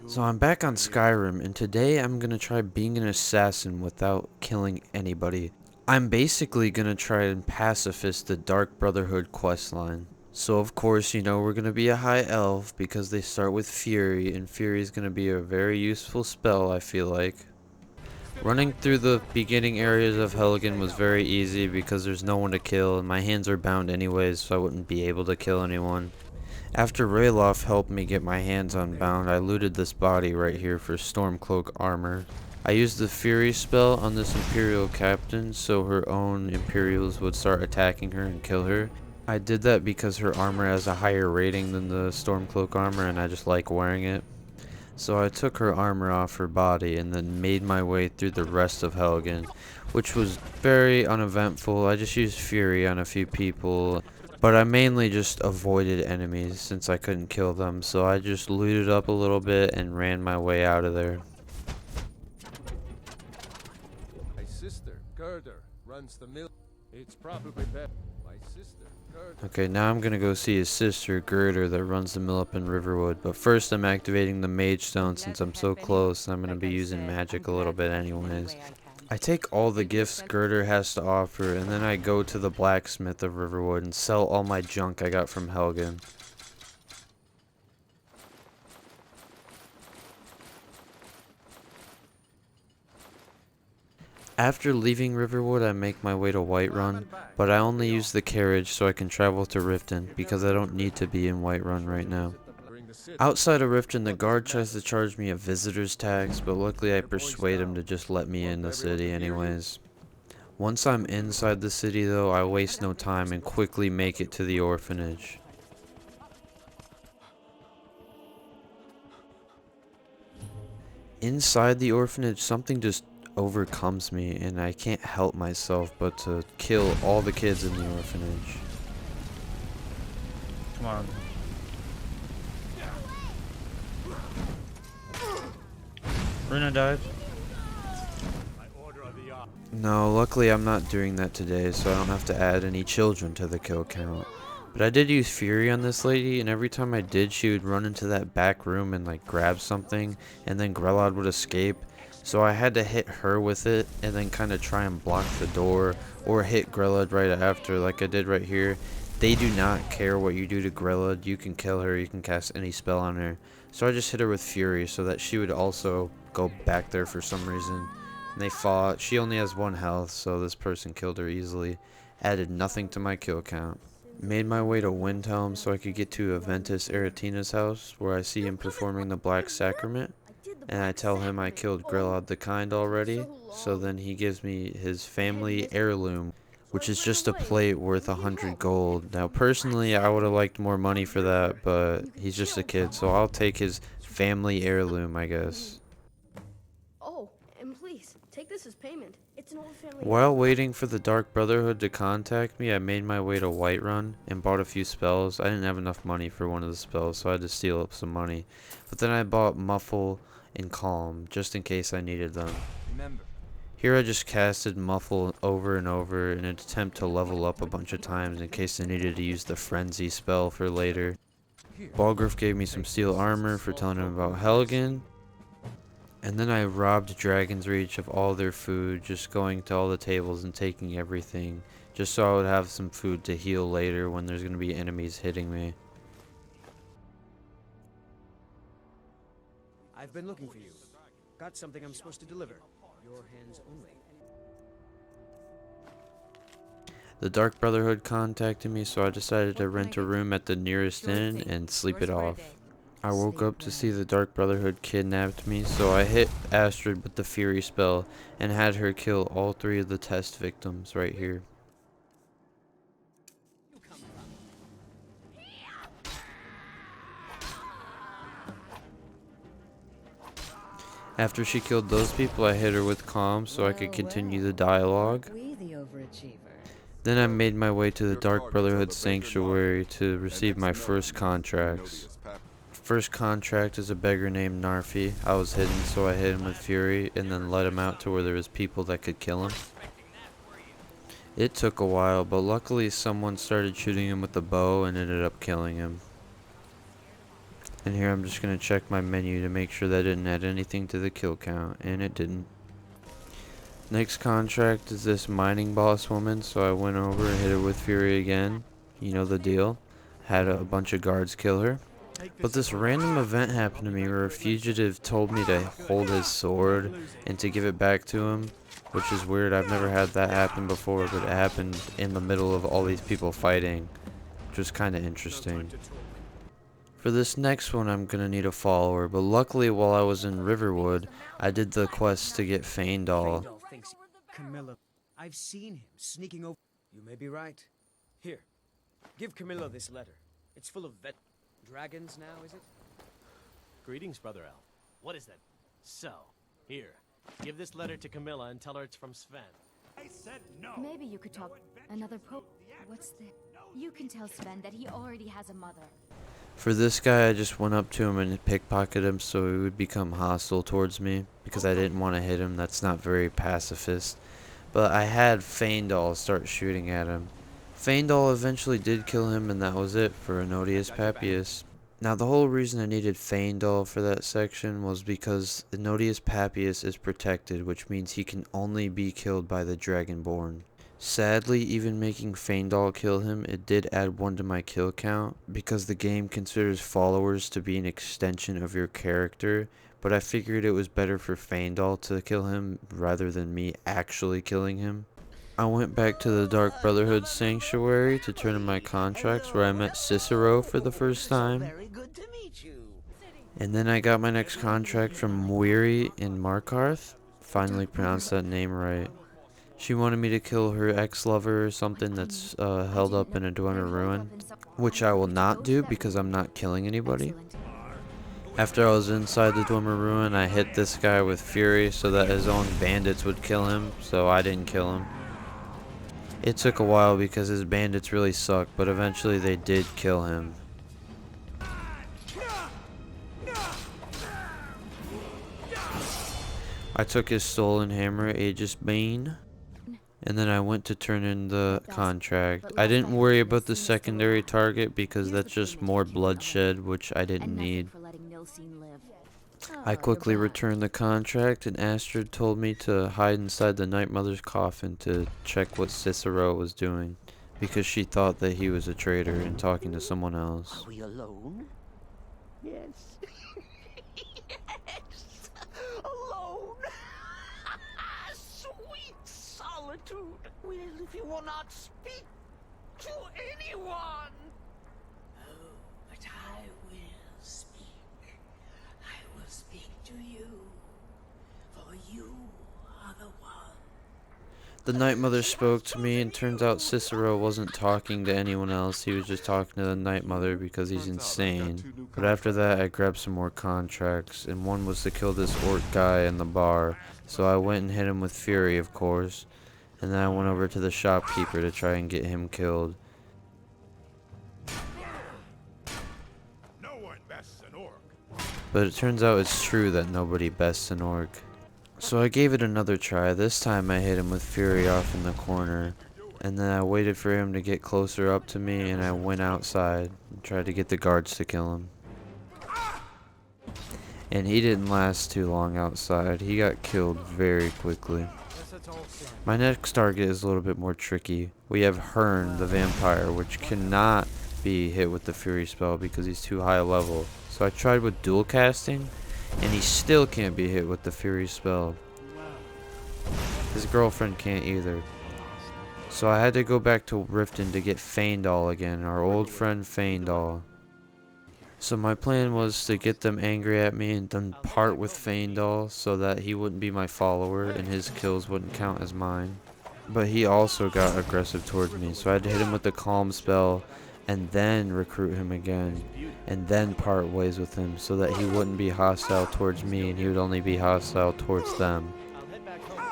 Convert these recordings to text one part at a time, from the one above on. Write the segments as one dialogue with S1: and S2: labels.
S1: So I'm back on Skyrim, and today I'm gonna try being an assassin without killing anybody. I'm basically gonna try and pacifist the Dark Brotherhood questline. So of course, we're gonna be a high elf because they start with Fury, and Fury is gonna be a very useful spell, I feel like. Running through the beginning areas of Helgen was very easy because there's no one to kill, and my hands are bound anyways, so I wouldn't be able to kill anyone. After Rayloff helped me get my hands unbound, I looted this body right here for Stormcloak armor. I used the Fury spell on this Imperial captain so her own Imperials would start attacking her and kill her. I did that because her armor has a higher rating than the Stormcloak armor and I just like wearing it. So I took her armor off her body and then made my way through the rest of Helgen, which was very uneventful. I just used Fury on a few people, but I mainly just avoided enemies since I couldn't kill them, so I just looted up a little bit and ran my way out of there.
S2: My sister, Gerder, runs the mill. It's probably better. My sister, Gerder.
S1: Okay, now I'm gonna go see his sister, Gerder, that runs the mill up in Riverwood, but first I'm activating the Mage Stone since I'm so close and I'm gonna be using magic a little bit anyways. I take all the gifts Girder has to offer, and then I go to the blacksmith of Riverwood and sell all my junk I got from Helgen. After leaving Riverwood, I make my way to Whiterun, but I only use the carriage so I can travel to Riften, because I don't need to be in Whiterun right now. Outside of Riften, the guard tries to charge me a visitor's tax, but luckily I persuade him to just let me in the city anyways. Once I'm inside the city though, I waste no time and quickly make it to the orphanage. Inside the orphanage, something just overcomes me and I can't help myself but to kill all the kids in the orphanage.
S3: Come on. Runa died.
S1: No, luckily I'm not doing that today, so I don't have to add any children to the kill count. But I did use Fury on this lady, and every time I did, she would run into that back room and like grab something, and then Grelod would escape. So I had to hit her with it, and then kind of try and block the door, or hit Grelod right after, like I did right here. They do not care what you do to Grelod. You can kill her, you can cast any spell on her. So I just hit her with Fury, so that she would also go back there for some reason. And they fought. She only has 1 health, so this person killed her easily. Added nothing to my kill count. Made my way to Windhelm so I could get to Aventus Aretina's house, where I see him performing the Black Sacrament. And I tell him I killed Grelod the Kind already, so then he gives me his family heirloom, which is just a plate worth 100 gold. Now personally I would have liked more money for that, but he's just a kid, so I'll take his family heirloom, I guess.
S4: Oh, and please, take this as payment. It's an old family.
S1: While waiting for the Dark Brotherhood to contact me, I made my way to Whiterun and bought a few spells. I didn't have enough money for one of the spells, so I had to steal up some money. But then I bought Muffle and Calm, just in case I needed them. Here I just casted Muffle over and over in an attempt to level up a bunch of times in case I needed to use the Frenzy spell for later. Balgruuf gave me some steel armor for telling him about Helgen. And then I robbed Dragon's Reach of all their food, just going to all the tables and taking everything, just so I would have some food to heal later when there's going to be enemies hitting me.
S5: I've been looking for you. Got something I'm supposed to deliver. Your hands only.
S1: The Dark Brotherhood contacted me, so I decided to rent a room at the nearest inn and sleep it off. I woke up to see the Dark Brotherhood kidnapped me, so I hit Astrid with the Fury spell and had her kill all 3 of the test victims right here. After she killed those people, I hit her with Calm so I could continue the dialogue. Then I made my way to the Dark Brotherhood Sanctuary to receive my first contracts. First contract is a beggar named Narfi. I was hidden, so I hit him with Fury and then led him out to where there was people that could kill him. It took a while, but luckily someone started shooting him with a bow and ended up killing him. And here I'm just going to check my menu to make sure that didn't add anything to the kill count, and it didn't. Next contract is this mining boss woman, so I went over and hit her with fury again. You know the deal. Had a bunch of guards kill her. But this random event happened to me where a fugitive told me to hold his sword and to give it back to him, which is weird. I've never had that happen before, but it happened in the middle of all these people fighting, which was kind of interesting. For this next one, I'm gonna need a follower, but luckily while I was in Riverwood, I did the quest to get Faendal.
S5: Faendal thinks Camilla. I've seen him sneaking over. You may be right. Here, give Camilla this letter. It's full of dragons now, is it?
S6: Greetings, Brother Elf. What is that? So, here, give this letter to Camilla and tell her it's from Sven.
S7: I said no.
S8: Maybe you could talk another What's the... You can tell Sven that he already has a mother.
S1: For this guy, I just went up to him and pickpocketed him so he would become hostile towards me because I didn't want to hit him. That's not very pacifist. But I had Faendal start shooting at him. Faendal eventually did kill him, and that was it for Anodius Papius. Now the whole reason I needed Faendal for that section was because Anodius Papius is protected, which means he can only be killed by the Dragonborn. Sadly, even making Faendal kill him, it did add 1 to my kill count, because the game considers followers to be an extension of your character, but I figured it was better for Faendal to kill him rather than me actually killing him. I went back to the Dark Brotherhood Sanctuary to turn in my contracts where I met Cicero for the first time. And then I got my next contract from Weary in Markarth. Finally pronounced that name right. She wanted me to kill her ex-lover or something that's held up in a Dwemer ruin, which I will not do because I'm not killing anybody. After I was inside the Dwemer ruin, I hit this guy with fury so that his own bandits would kill him, so I didn't kill him. It took a while because his bandits really suck, but eventually they did kill him. I took his stolen hammer, Aegis Bane, and then I went to turn in the contract. I didn't worry about the secondary target because that's just more bloodshed, which I didn't need. I quickly returned the contract, and Astrid told me to hide inside the Night Mother's coffin to check what Cicero was doing, because she thought that he was a traitor and talking to someone else.
S7: Are we alone? Yes. Yes. Alone. Sweet solitude. Well, if you will not speak to anyone. Oh, but I will speak. I will speak to you. For you are the one.
S1: The Night Mother spoke to me, and turns out Cicero wasn't talking to anyone else. He was just talking to the Night Mother because he's insane. But after that, I grabbed some more contracts, and one was to kill this orc guy in the bar. So I went and hit him with fury, of course. And then I went over to the shopkeeper to try and get him killed.
S2: No one bests an orc.
S1: But it turns out it's true that nobody bests an orc. So I gave it another try. This time I hit him with fury off in the corner. And then I waited for him to get closer up to me, and I went outside and tried to get the guards to kill him. And he didn't last too long outside. He got killed very quickly. My next target is a little bit more tricky. We have Hearn, the vampire, which cannot be hit with the fury spell because he's too high level. So I tried with dual casting, and he still can't be hit with the fury spell. His girlfriend can't either. So I had to go back to Riften to get Faendal again, our old friend Faendal. So my plan was to get them angry at me and then part with Faendal so that he wouldn't be my follower and his kills wouldn't count as mine. But he also got aggressive towards me, so I had to hit him with the calm spell and then recruit him again and then part ways with him so that he wouldn't be hostile towards me and he would only be hostile towards them.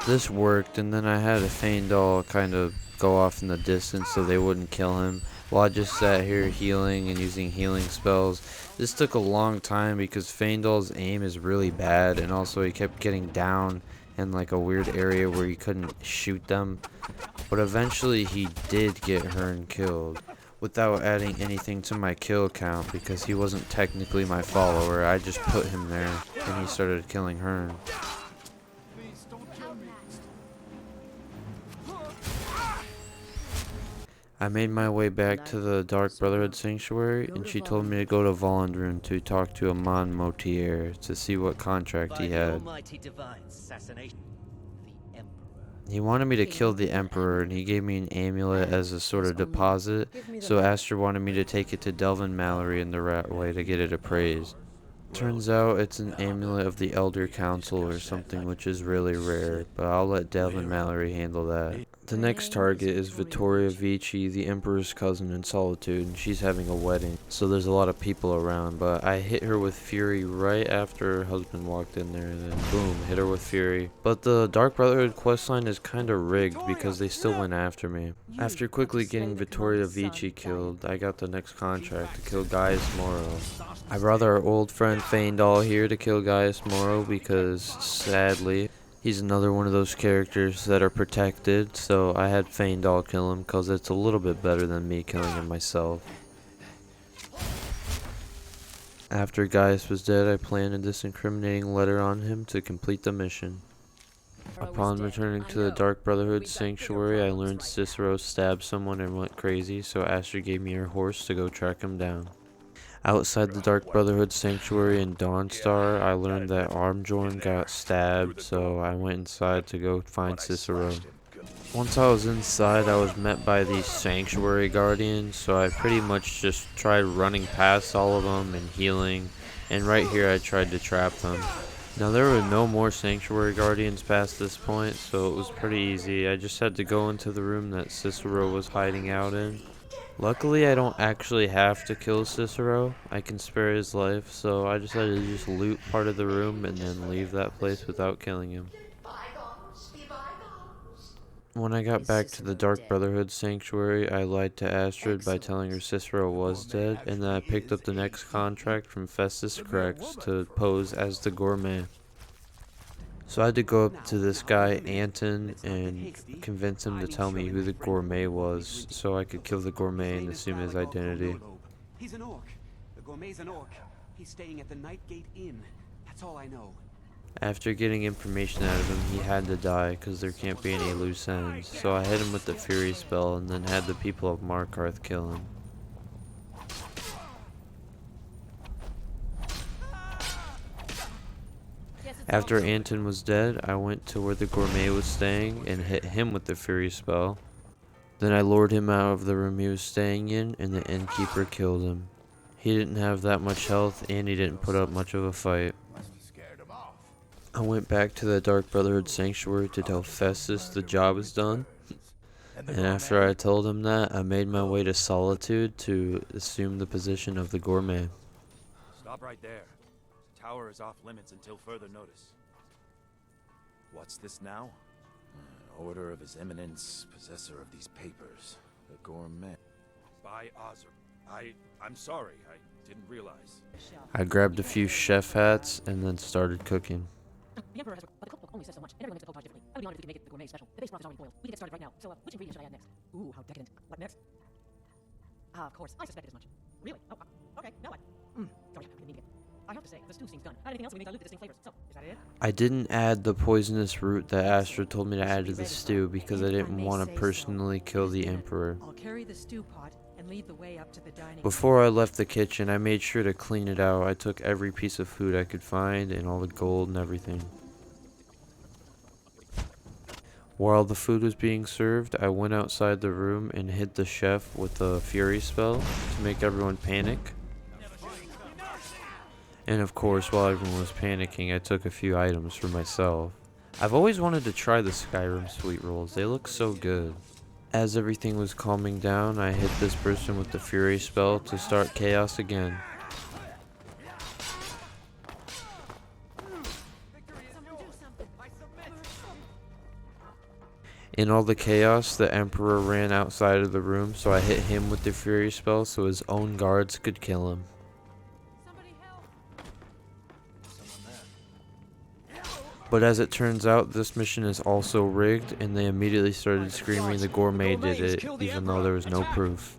S1: This worked, and then I had a Faendal kind of go off in the distance so they wouldn't kill him while I just sat here healing and using healing spells. This took a long time because Faendal's aim is really bad, and also he kept getting down in like a weird area where he couldn't shoot them. But eventually he did get Hearn killed, without adding anything to my kill count because he wasn't technically my follower. I just put him there and he started killing Hearn. I made my way back to the Dark Brotherhood Sanctuary, and she told me to go to Volendrun to talk to Amon Motier to see what contract he had. He wanted me to kill the Emperor, and he gave me an amulet as a sort of deposit, so Astor wanted me to take it to Delvin Mallory in the Rat Way to get it appraised. Turns out it's an amulet of the Elder Council or something, which is really rare, but I'll let Delvin Mallory handle that. The next target is Vittoria Vici, the Emperor's cousin in Solitude, and she's having a wedding, so there's a lot of people around, but I hit her with Fury right after her husband walked in there, and then boom, hit her with Fury. But the Dark Brotherhood questline is kinda rigged because they still went after me. After quickly getting Vittoria Vici killed, I got the next contract to kill Gaius Moro. I brought our old friend Feindal here to kill Gaius Moro because, sadly, he's another one of those characters that are protected, so I had Feindal kill him because it's a little bit better than me killing him myself. After Gaius was dead, I planted this incriminating letter on him to complete the mission. Upon returning to the Dark Brotherhood Sanctuary, I learned Cicero stabbed someone and went crazy, so Astor gave me her horse to go track him down. Outside the Dark Brotherhood Sanctuary in Dawnstar, I learned that Armjorn got stabbed, so I went inside to go find Cicero. Once I was inside, I was met by these Sanctuary Guardians, so I pretty much just tried running past all of them and healing, and right here I tried to trap them. Now there were no more Sanctuary Guardians past this point, so it was pretty easy. I just had to go into the room that Cicero was hiding out in. Luckily, I don't actually have to kill Cicero. I can spare his life, so I decided to just loot part of the room and then leave that place without killing him. When I got back to the Dark Brotherhood Sanctuary, I lied to Astrid by telling her Cicero was dead, and then I picked up the next contract from Festus Crex to pose as the gourmet. So I had to go up to this guy, Anton, and convince him to tell me who the gourmet was, so I could kill the gourmet and assume his identity.
S5: He's an orc. The gourmet's an orc. He's staying at the Nightgate Inn. That's all I know.
S1: After getting information out of him, he had to die, because there can't be any loose ends, so I hit him with the Fury spell, and then had the people of Markarth kill him. After Anton was dead, I went to where the gourmet was staying and hit him with the Fury spell. Then I lured him out of the room he was staying in, and the innkeeper killed him. He didn't have that much health, and he didn't put up much of a fight. I went back to the Dark Brotherhood Sanctuary to tell Festus the job is done. And after I told him that, I made my way to Solitude to assume the position of the gourmet.
S9: Stop right there. Tower is off limits until further notice. What's this now? An order of His Eminence, possessor of these papers. The gourmet. By Ozzer. I'm sorry, I didn't realize.
S1: I grabbed a few chef hats and then started cooking.
S10: The Emperor has but the cookbook only says so much, and everyone makes the potage differently. I would be honored if you could make it the gourmet special. The base broth is already boiled. We can get started right now. So, which ingredient should I add next? Ooh, how decadent. What next? Ah, of course. I suspected as much. Really? Oh, okay. Now what? Sorry, I didn't mean to get. I have to say, the stew seems done. Not anything else we may dilute the distinct flavors. So, is that it?
S1: I didn't add the poisonous root that Astra told me to add to the stew because I didn't want to personally kill the Emperor.
S10: I'll carry the stew pot and lead the way up to the dining room.
S1: Before I left the kitchen, I made sure to clean it out. I took every piece of food I could find and all the gold and everything. While the food was being served, I went outside the room and hit the chef with a Fury spell to make everyone panic. And of course, while everyone was panicking, I took a few items for myself. I've always wanted to try the Skyrim sweet rolls. They look so good. As everything was calming down, I hit this person with the Fury spell to start chaos again. In all the chaos, the Emperor ran outside of the room, so I hit him with the Fury spell so his own guards could kill him. But as it turns out, this mission is also rigged, and they immediately started screaming the gourmet did it, even though there was no proof.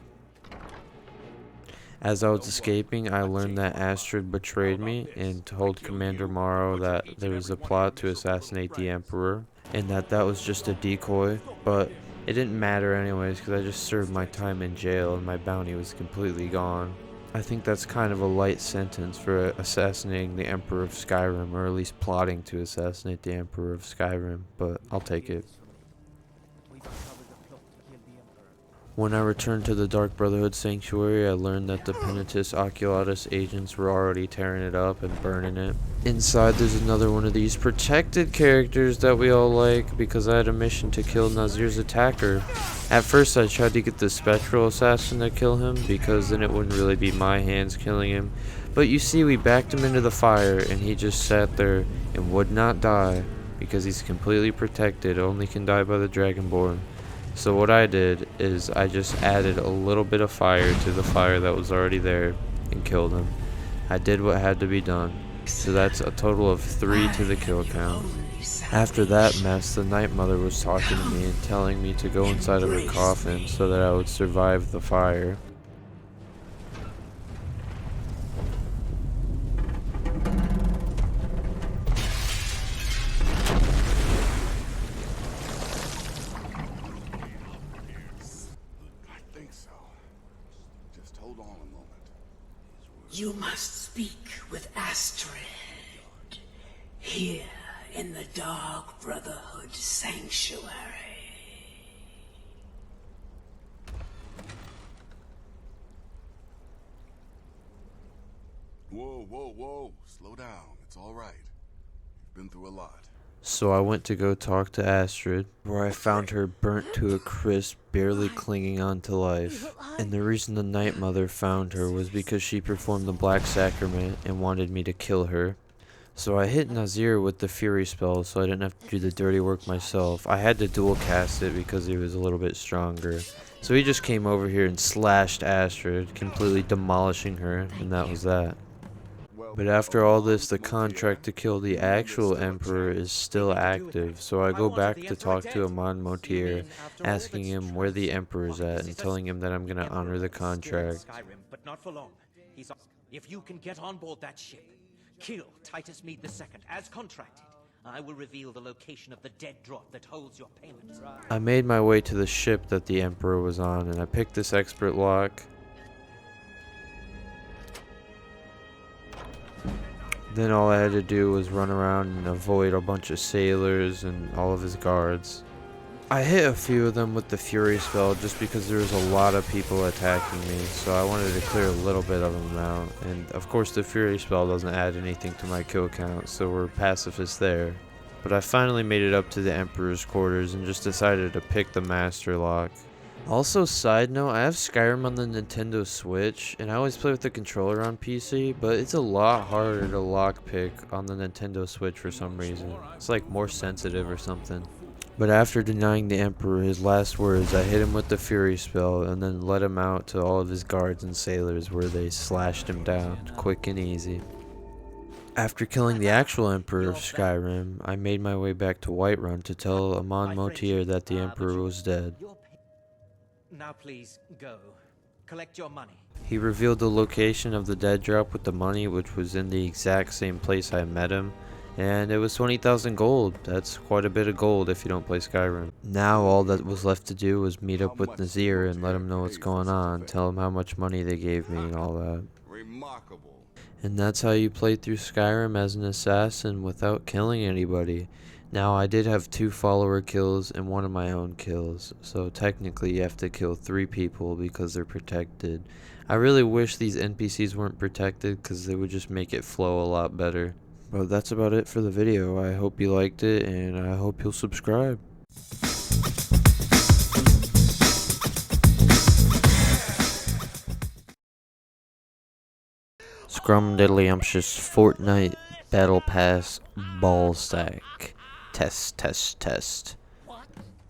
S1: As I was escaping, I learned that Astrid betrayed me and told Commander Morrow that there was a plot to assassinate the Emperor, and that was just a decoy, but it didn't matter anyways because I just served my time in jail and my bounty was completely gone. I think that's kind of a light sentence for assassinating the Emperor of Skyrim, or at least plotting to assassinate the Emperor of Skyrim, but I'll take it. When I returned to the Dark Brotherhood Sanctuary, I learned that the Penitus Oculatus agents were already tearing it up and burning it. Inside there's another one of these protected characters that we all like, because I had a mission to kill Nazir's attacker. At first I tried to get the Spectral Assassin to kill him, because then it wouldn't really be my hands killing him. But you see, we backed him into the fire and he just sat there and would not die, because he's completely protected, only can die by the Dragonborn. So what I did is I just added a little bit of fire to the fire that was already there and killed him. I did what had to be done. So that's a total of 3 to the kill count. After that mess, the Night Mother was talking to me and telling me to go inside of her coffin so that I would survive the fire.
S7: You must speak with Astrid, here in the Dark Brotherhood Sanctuary.
S11: Whoa, whoa, whoa. Slow down. It's all right. You've been through a lot.
S1: So I went to go talk to Astrid, where I found her burnt to a crisp, barely clinging on to life. And the reason the Night Mother found her was because she performed the Black Sacrament and wanted me to kill her. So I hit Nazir with the Fury spell so I didn't have to do the dirty work myself. I had to dual cast it because he was a little bit stronger. So he just came over here and slashed Astrid, completely demolishing her, and that was that. But after all this, the contract to kill the actual Emperor is still active, so I go back to talk to Amon Motir, asking him where the Emperor's at and telling him that I'm gonna honor the contract.
S5: Skyrim, but not for long. If you can get on board that ship, kill Titus Mead II as contracted, I will reveal the location of the dead drop that holds your payment.
S1: I made my way to the ship that the Emperor was on, and I picked this expert lock. Then all I had to do was run around and avoid a bunch of sailors and all of his guards. I hit a few of them with the Fury spell just because there was a lot of people attacking me, so I wanted to clear a little bit of them out. And of course the Fury spell doesn't add anything to my kill count, so we're pacifists there. But I finally made it up to the Emperor's quarters and just decided to pick the Master Lock. Also, side note, I have Skyrim on the Nintendo Switch, and I always play with the controller on PC, but it's a lot harder to lockpick on the Nintendo Switch for some reason. It's like more sensitive or something. But after denying the Emperor his last words, I hit him with the Fury spell and then let him out to all of his guards and sailors, where they slashed him down, quick and easy. After killing the actual Emperor of Skyrim, I made my way back to Whiterun to tell Amon Motir that the Emperor was dead.
S5: Now please, go. Collect your money.
S1: He revealed the location of the dead drop with the money, which was in the exact same place I met him, and it was 20,000 gold. That's quite a bit of gold if you don't play Skyrim. Now all that was left to do was meet up with Nazir and let him know what's going on, tell him how much money they gave me and all that.
S11: Remarkable.
S1: And that's how you play through Skyrim as an assassin without killing anybody. Now, I did have 2 follower kills and 1 of my own kills, so technically you have to kill 3 people because they're protected. I really wish these NPCs weren't protected because they would just make it flow a lot better. But that's about it for the video. I hope you liked it, and I hope you'll subscribe. Scrumdiddlyumptious Fortnite Battle Pass Ball Sack. Test, test, test.